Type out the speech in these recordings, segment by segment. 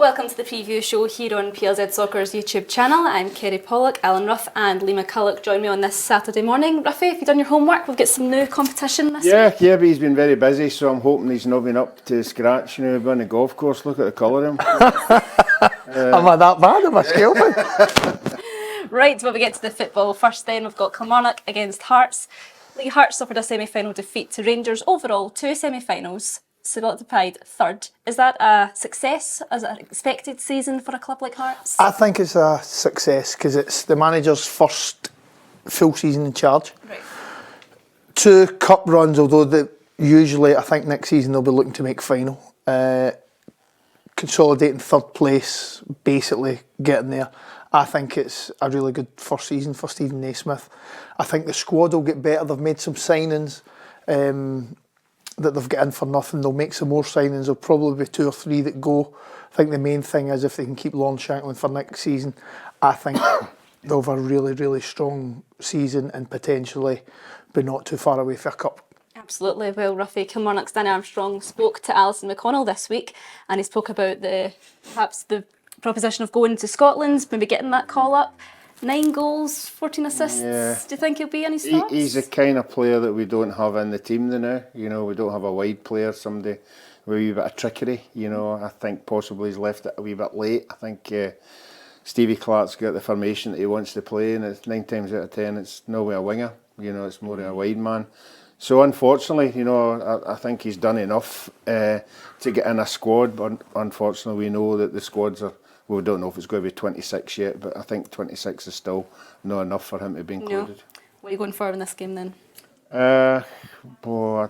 Welcome to the preview show here on PLZ Soccer's YouTube channel. I'm Kerry Pollock, Alan Ruff and Lee McCulloch join me on this Saturday morning. Ruffy, have you done your homework? We've got some new competition this week. Yeah, but he's been very busy, so I'm hoping he's not been up to scratch. You know, on the golf course, look at the colour of him. Am I that bad? Am I scalping? Right, well, we get to the football first then. We've got Kilmarnock against Hearts. Lee, Hearts suffered a semi-final defeat to Rangers. Overall, 2 semi-finals. Solidified third. Is that a success as an expected season for a club like Hearts? I think it's a success because it's the manager's first full season in charge. Right. 2 cup runs, although usually I think next season they'll be looking to make final. Consolidating third place, basically getting there. I think it's a really good first season for Stephen Naismith. I think the squad will get better. They've made some signings that they've got in for nothing. They'll make some more signings. There'll probably be 2 or 3 that go. I think the main thing is if they can keep Lon Shanklin for next season, I think they'll have a really, really strong season and potentially be not too far away for a cup. Absolutely. Well, Ruffy, Kilmarnock's Danny Armstrong spoke to Alison McConnell this week and he spoke about perhaps the proposition of going to Scotland, maybe getting that call up. 9 goals, 14 assists. Yeah. Do you think he'll be any thoughts? He's the kind of player that we don't have in the team now. You know, we don't have a wide player, somebody with a wee bit of trickery. You know, I think possibly he's left it a wee bit late. I think Stevie Clark's got the formation that he wants to play, and it's 9 times out of 10 it's no way a winger. You know, it's more a wide man. So unfortunately, you know, I think he's done enough to get in a squad, but unfortunately we know that the squads are. Well, we don't know if it's going to be 26 yet, but I think 26 is still not enough for him to be included. No. What are you going for in this game then? I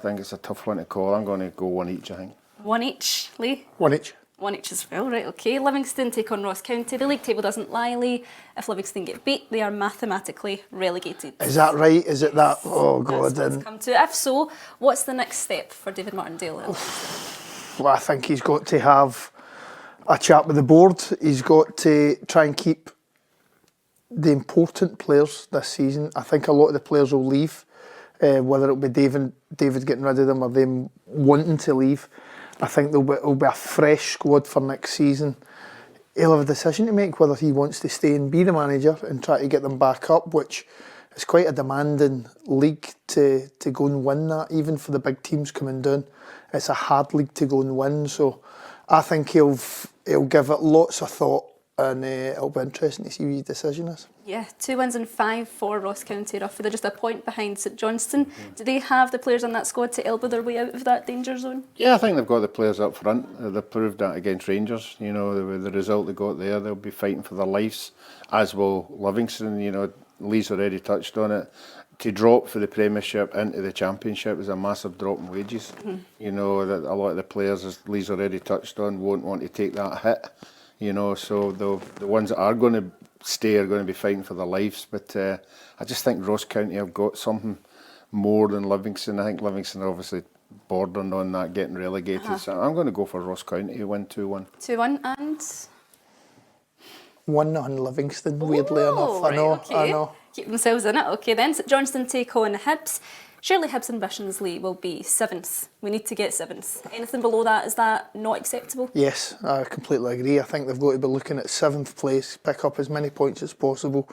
think it's a tough one to call. I'm going to go 1 each, I think. 1 each, Lee? 1 each. 1 each as well, right, okay. Livingston take on Ross County. The league table doesn't lie, Lee. If Livingston get beat, they are mathematically relegated. Is that right? Is it that? Oh, God. That's what's come to. If so, what's the next step for David Martindale? Well, I think he's got to have a chat with the board. He's got to try and keep the important players this season. I think a lot of the players will leave, whether it'll be David getting rid of them or them wanting to leave. I think it'll be a fresh squad for next season. He'll have a decision to make whether he wants to stay and be the manager and try to get them back up, which is quite a demanding league to go and win that, even for the big teams coming down. It's a hard league to go and win, so I think he'll give it lots of thought, and it'll be interesting to see what his decision is. Yeah, 2 wins and 5 for Ross County. Roughly, they're just a point behind St Johnstone. Do they have the players on that squad to elbow their way out of that danger zone? Yeah, I think they've got the players up front. They've proved that against Rangers. You know, with the result they got there, they'll be fighting for their lives, as will Livingston. You know, Lee's already touched on it. To drop for the Premiership into the Championship is a massive drop in wages. You know, that a lot of the players, as Lee's already touched on, won't want to take that hit. You know, so the ones that are going to stay are going to be fighting for their lives. But I just think Ross County have got something more than Livingston. I think Livingston are obviously bordering on that, getting relegated. So I'm going to go for Ross County to win 2-1. 2-1 and 1-0 Livingston, weirdly enough. Right, I know. Keep themselves in it. Okay then, St Johnstone take on Hibs. Surely Hibs' ambitions, Lee, will be 7th. We need to get 7th. Anything below that, is that not acceptable? Yes, I completely agree. I think they've got to be looking at 7th place, pick up as many points as possible.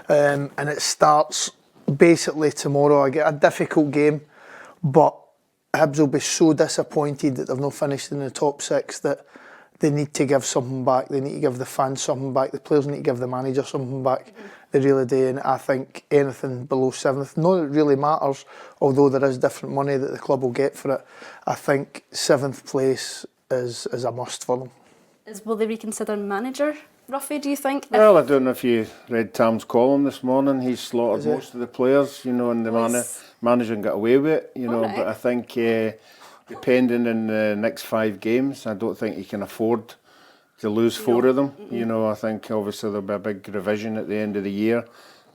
And it starts basically tomorrow. I get a difficult game, but Hibs will be so disappointed that they've not finished in the top 6 that they need to give something back. They need to give the fans something back. The players need to give the manager something back. They really do, and I think anything below 7th, not that it really matters, although there is different money that the club will get for it. I think 7th place is a must for them. Will they reconsider manager, Ruffy, do you think? Well, I don't know if you read Tam's column this morning. He's slaughtered most of the players, you know, and the manager got away with it, you know. Right. But I think depending on the next 5 games, I don't think he can afford to lose 4 of them. You know, I think obviously there'll be a big revision at the end of the year.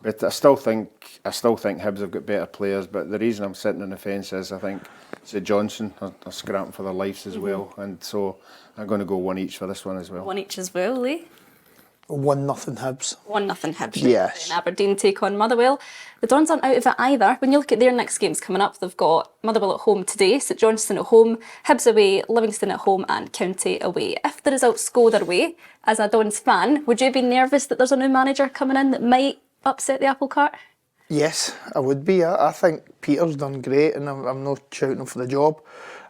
But I still think Hibs have got better players. But the reason I'm sitting on the fence is I think St Johnstone are scrapping for their lives as well. And so I'm going to go 1 each for this one as well. 1 each as well, Lee? 1-0 Hibs. 1-0 Hibs. Yes. And Aberdeen take on Motherwell. The Dons aren't out of it either. When you look at their next games coming up, they've got Motherwell at home today, St Johnstone at home, Hibs away, Livingston at home and County away. If the results go their way, as a Dons fan, would you be nervous that there's a new manager coming in that might upset the apple cart? Yes, I would be. I think Peter's done great, and I'm not shouting him for the job.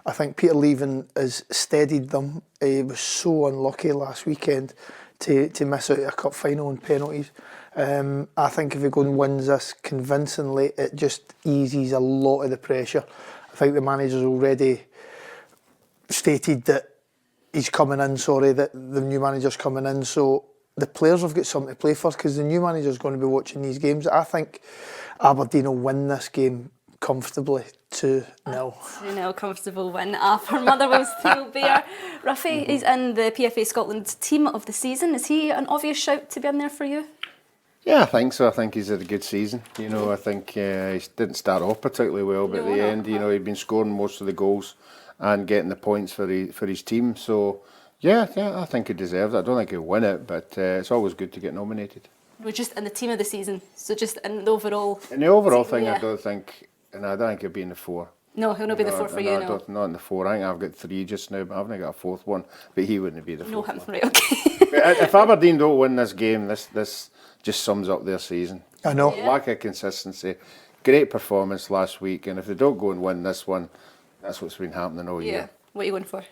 I think Peter leaving has steadied them. He was so unlucky last weekend to miss out a cup final on penalties. I think if he goes and wins this convincingly, it just eases a lot of the pressure. I think the manager's already stated that he's coming in, that the new manager's coming in, so the players have got something to play for because the new manager's going to be watching these games. I think Aberdeen will win this game comfortably 2-0. 2-0 comfortable win for Motherwell's Theo Bear. Ruffy, he's in the PFA Scotland team of the season. Is he an obvious shout to be in there for you? Yeah, I think so. I think he's had a good season. You know, I think he didn't start off particularly well, but at the end, you know, he'd been scoring most of the goals and getting the points for his team. So, yeah, I think he deserves it. I don't think he'll win it, but it's always good to get nominated. We're just in the team of the season, so just in the overall. In the overall team, thing, yeah. I don't think he'll be in the 4. No, he'll not be the 4 for you. No, not in the 4. I think I've got 3 just now, but I haven't got a 4th one. But he wouldn't be the 4th. No, him, one. right? Okay. If Aberdeen don't win this game, this just sums up their season. I know. Yeah. Lack of consistency. Great performance last week, and if they don't go and win this one, that's what's been happening all Yeah. year. What are you going for?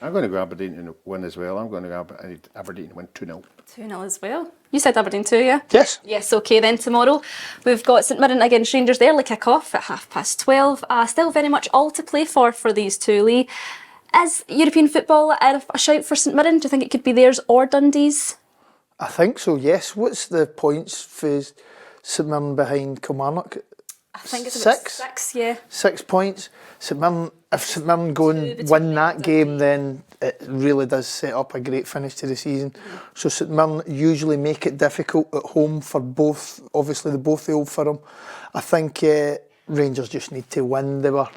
I'm going to go Aberdeen to win as well. I'm going to go Aberdeen to win 2-0. 2-0 as well. You said Aberdeen too, yeah? Yes. Yes, okay then. Tomorrow we've got St Mirren against Rangers. The early kick-off at 12:30. Still very much all to play for these two, Lee. Is European football a shout for St Mirren? Do you think it could be theirs or Dundee's? I think so, yes. What's the points for St Mirren behind Kilmarnock? I think it's 6? 6, yeah. 6 points. St Mirren, if St Mirren go and win that game, then it really does set up a great finish to the season. So St Mirren usually make it difficult at home for both, obviously the both the Old Firm. I think Rangers just need to win. They were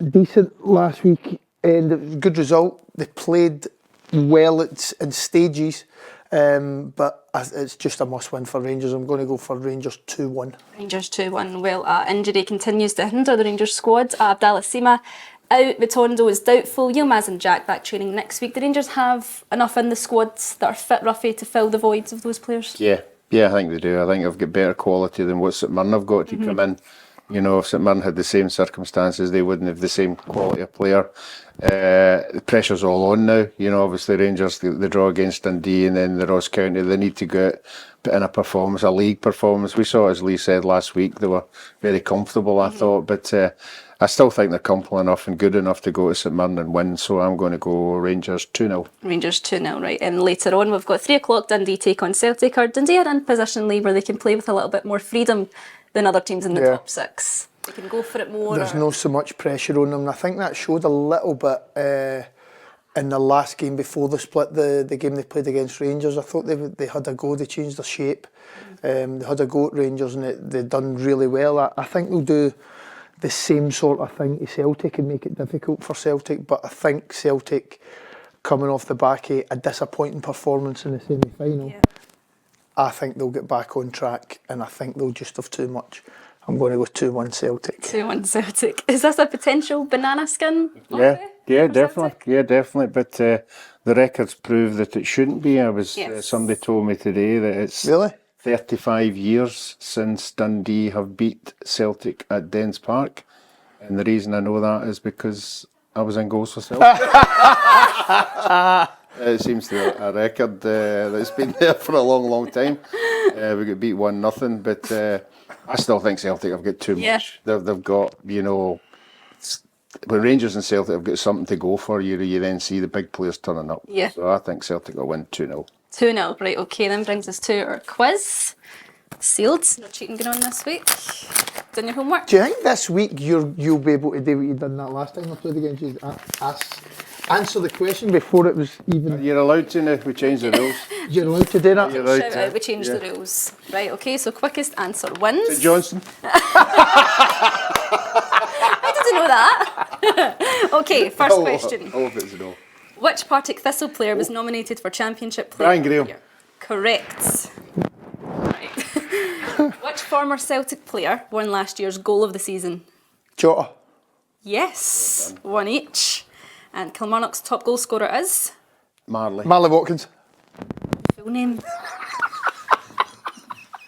decent last week and it was a good result. They played well in stages. But it's just a must-win for Rangers. I'm going to go for Rangers 2-1. Rangers 2-1. Well, injury continues to hinder the Rangers squad. Abdallah Sima out, Matondo is doubtful. Yilmaz and Jack back training next week. The Rangers have enough in the squads that are fit, Ruffy, to fill the voids of those players? Yeah, I think they do. I think they've got better quality than what St Mirren have got to come in. You know, if St Mirren had the same circumstances, they wouldn't have the same quality of player. The pressure's all on now. You know, obviously Rangers, the draw against Dundee and then the Ross County, they need to go out, put in a performance, a league performance. We saw, as Lee said last week, they were very comfortable, I thought, but I still think they're comfortable enough and good enough to go to St Mirren and win, so I'm going to go Rangers 2-0. Rangers 2-0, right. And later on, we've got 3 o'clock Dundee take on Celtic. Are Dundee are in position, Lee, where they can play with a little bit more freedom than other teams in the top 6? They can go for it more. There's no so much pressure on them. And I think that showed a little bit in the last game before the split, the game they played against Rangers. I thought they had a go, they changed their shape. They had a go at Rangers and they done really well. I think they'll do the same sort of thing to Celtic and make it difficult for Celtic, but I think Celtic, coming off the back of a disappointing performance in the semi-final, I think they'll get back on track and I think they'll just have too much. I'm going to go 2-1 Celtic. 2-1 Celtic. Is this a potential banana skin? Yeah, definitely. Celtic? Yeah, definitely. But the records prove that it shouldn't be. Somebody told me today that it's really 35 years since Dundee have beat Celtic at Dens Park. And the reason I know that is because I was in goals for Celtic. It seems to be a record that's been there for a long, long time. We got beat 1-0, but I still think Celtic have got too much. They've got, you know, when Rangers and Celtic have got something to go for, you then see the big players turning up. Yeah. So I think Celtic will win 2-0. 2-0, right, okay, then brings us to our quiz. Sealed, no cheating going on this week. Done your homework? Do you think this week you'll be able to do what you done that last time I played against you? Answer the question before it was even... You're allowed to now, we changed the rules. You're allowed to do that? You're allowed Shout to. out, we changed the rules. Right, okay, so quickest answer wins. St Johnstone. How did you know that? Okay, first question. Oh, if it's no. Which Partick Thistle player was nominated for Championship Player Brian of the Graham. Year? Correct. Right. Which former Celtic player won last year's goal of the season? Jota. Yes, one each. And Kilmarnock's top goal scorer is? Marley. Marley Watkins. Full name.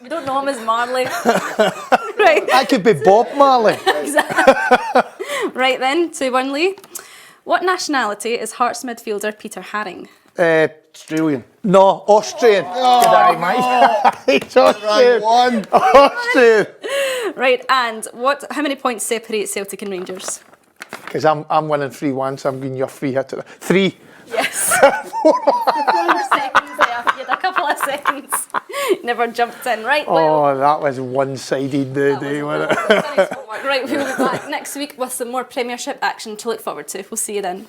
We don't know him as Marley. Right. That could be Bob Marley. Right then, 2-1 Lee. What nationality is Hearts midfielder Peter Haring? Australian. No, Austrian. Good eye, mate. It's Austrian. One. Austrian. Right, and how many points separate Celtic and Rangers? Because I'm winning 3-1, so I'm giving you a free hit. 3. Yes. 4 seconds there. You had a couple of seconds. Never jumped in. Right, well. Oh, that was one-sided day, wasn't it? Right, we'll be back next week with some more Premiership action to look forward to. We'll see you then.